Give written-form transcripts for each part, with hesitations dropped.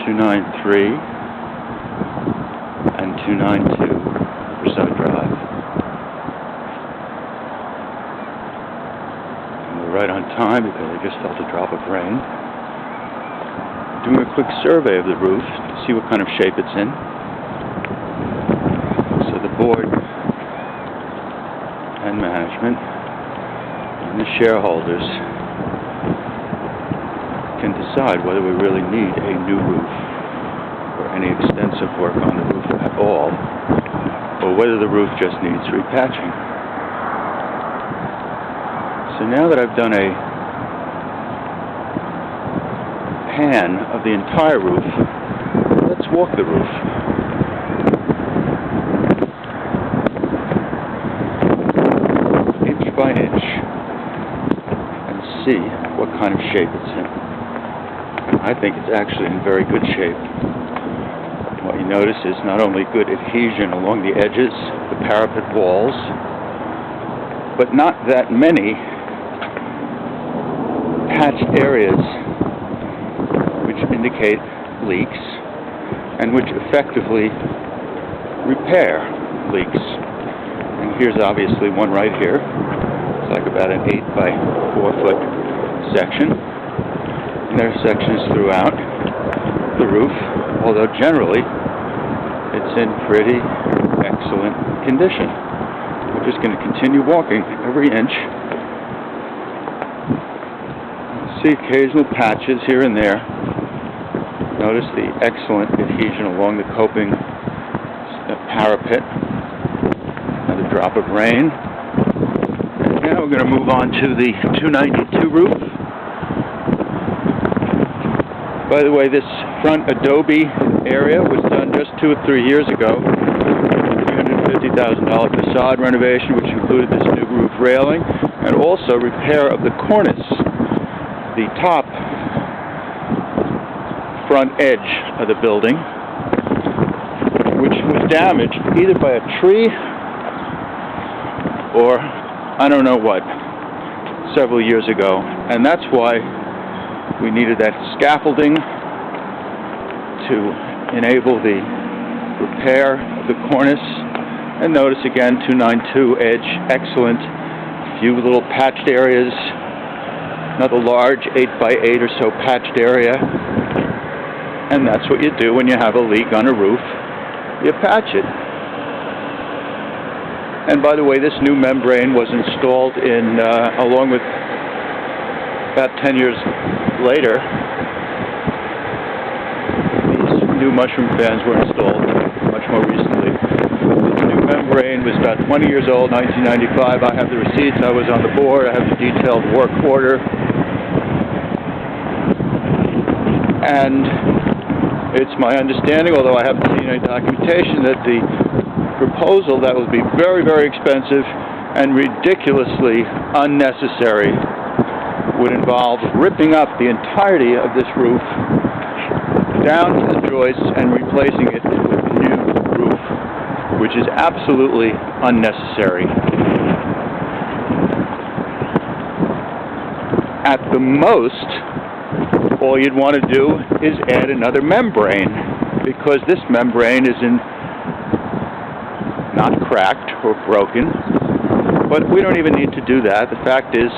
293 and 292 Riverside Drive. And we're right on time because I just felt a drop of rain. Doing a quick survey of the roof to see what kind of shape it's in. So the board and management and the shareholders can decide whether we really need a new roof or any extensive work on the roof at all, or whether the roof just needs repatching. So now that I've done a pan of the entire roof, let's walk the roof. Inch by inch, and see what kind of shape it's in. I think it's actually in very good shape. What you notice is not only good adhesion along the edges, the parapet walls, but not that many patched areas which indicate leaks and which effectively repair leaks. And here's obviously one right here. It's like about an 8 by 4 foot section. And there are sections throughout the roof, although generally it's in pretty excellent condition. We're just going to continue walking every inch. See occasional patches here and there. Notice the excellent adhesion along the coping parapet. Another drop of rain. And now we're going to move on to the 292 roof. By the way, this front adobe area was done just 2 or 3 years ago. $350,000 facade renovation, which included this new roof railing, and also repair of the cornice, the top front edge of the building, which was damaged either by a tree or I don't know what several years ago, and that's why we needed that scaffolding to enable the repair of the cornice. And notice again, 292 edge, excellent. A few little patched areas, another large 8 by 8 or so patched area. And that's what you do when you have a leak on a roof. You patch it. And by the way, this new membrane was installed in, along with about 10 years later, these new mushroom fans were installed much more recently. The new membrane was about 20 years old, 1995. I have the receipts. I was on the board. I have the detailed work order. And it's my understanding, although I haven't seen any documentation, that the proposal that will be very, very expensive and ridiculously unnecessary would involve ripping up the entirety of this roof down to the joists and replacing it with a new roof, which is absolutely unnecessary. At the most, all you'd want to do is add another membrane, because this membrane is not cracked or broken, but we don't even need to do that. The fact is,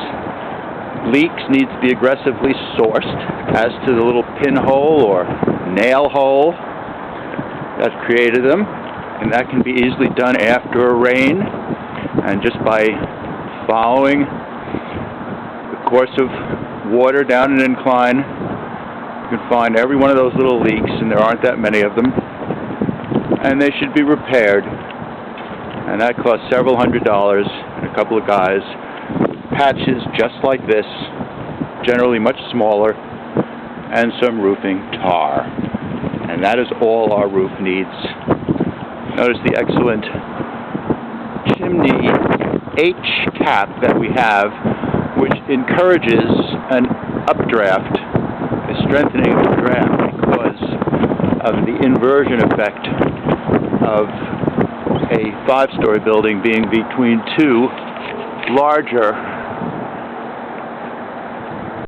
leaks need to be aggressively sourced as to the little pinhole or nail hole that created them, and that can be easily done after a rain, and just by following the course of water down an incline, you can find every one of those little leaks, and there aren't that many of them, and they should be repaired. And that costs several $100s, and a couple of guys. Patches just like this, generally much smaller, and some roofing tar. And that is all our roof needs. Notice the excellent chimney H cap that we have, which encourages an updraft, a strengthening of the draft, because of the inversion effect of a 5-story building being between two larger